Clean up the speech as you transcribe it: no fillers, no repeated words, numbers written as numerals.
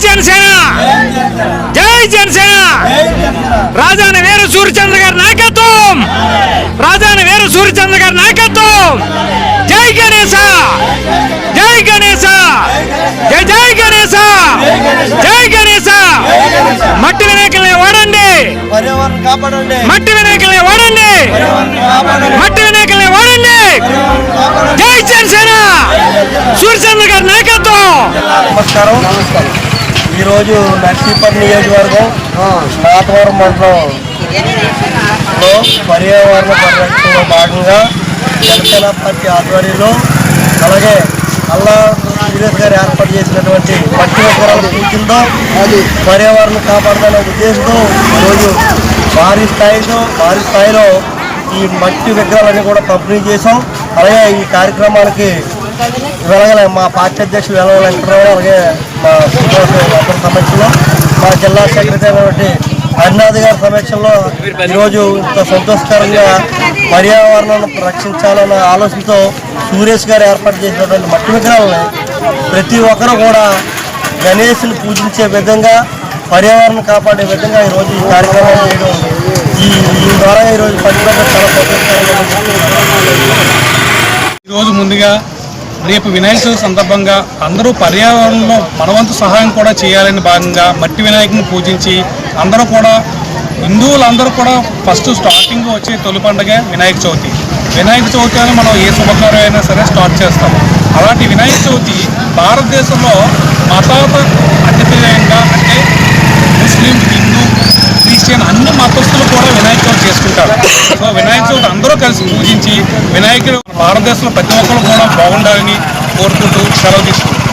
జనసేన జై జనసేన రాజాని వీర సూర్యచంద్ర గారి నాయకత్వం రాజాని వీర సూర్యచంద్ర గారి నాయకత్వం జై గణేశ జై గణేశ జై జై గణేశ జై గణేశ మట్టి వినాయకుల్ని వాడండి మట్టి వినాయకుల్ని వాడండి మట్టి వినాయకుల్ని వాడండి జై జనసేన సూర్యచంద్ర గారి నాయకత్వం. నమస్కారం. ఈరోజు నర్సీపట్నం నియోజకవర్గం నాతవరం మండలంలో పర్యావరణ పరిరక్షణలో భాగంగా జనసేన పార్టీ ఆధ్వర్యంలో అలాగే అల్లా సురేష్ గారు ఏర్పాటు చేసినటువంటి మట్టి విగ్రహాల పూజలతో అది పర్యావరణం కాపాడాలనే ఉద్దేశంతో ఈరోజు భారీ స్థాయిలో ఈ మట్టి విగ్రహాలన్నీ కూడా పంపిణీ చేసాం. అలాగే ఈ కార్యక్రమానికి వెలగల మా పార్టీ అధ్యక్షులు వెలగల వెంకటరావు అలాగే మా శ్రీనివాస అందరి సమక్షంలో మా జిల్లా సెక్రటరీ హరినాథ్ గారి సమక్షంలో ఈరోజు ఇంత సంతోషకరంగా పర్యావరణాన్ని రక్షించాలన్న ఆలోచనతో సురేష్ గారు ఏర్పాటు చేసినటువంటి మట్టి విగ్రహాలని ప్రతి ఒక్కరూ కూడా గణేష్ని పూజించే విధంగా పర్యావరణం కాపాడే విధంగా ఈరోజు ఈ కార్యక్రమం చేయడం ఈ ద్వారా ఈరోజు పండుగ చాలా సంతోషకరంగా. ఈరోజు ముందుగా రేపు వినాయక చవితి సందర్భంగా అందరూ పర్యావరణంలో మనవంతు సహాయం కూడా చేయాలని భాగంగా మట్టి వినాయకుని పూజించి అందరూ కూడా హిందువులందరూ కూడా ఫస్ట్ స్టార్టింగ్ వచ్చే తొలి పండుగ వినాయక చవితి. వినాయక చవితి అని మనం ఏ శుభకార్యం అయినా సరే స్టార్ట్ చేస్తాం. అలాంటి వినాయక చవితి భారతదేశంలో మతాత అతిథేయంగా అంటే ముస్లిం, హిందూ, క్రిస్టియన్ అన్ని మతస్థులు కూడా వినాయక చవితి చేసుకుంటారు. సో వినాయక చవితి అందరూ కలిసి పూజించి వినాయకుడు భారతదేశంలో ప్రతి ఒక్కరు కూడా బాగుండాలని కోరుకుంటూ సెలవు తీసుకుంటారు.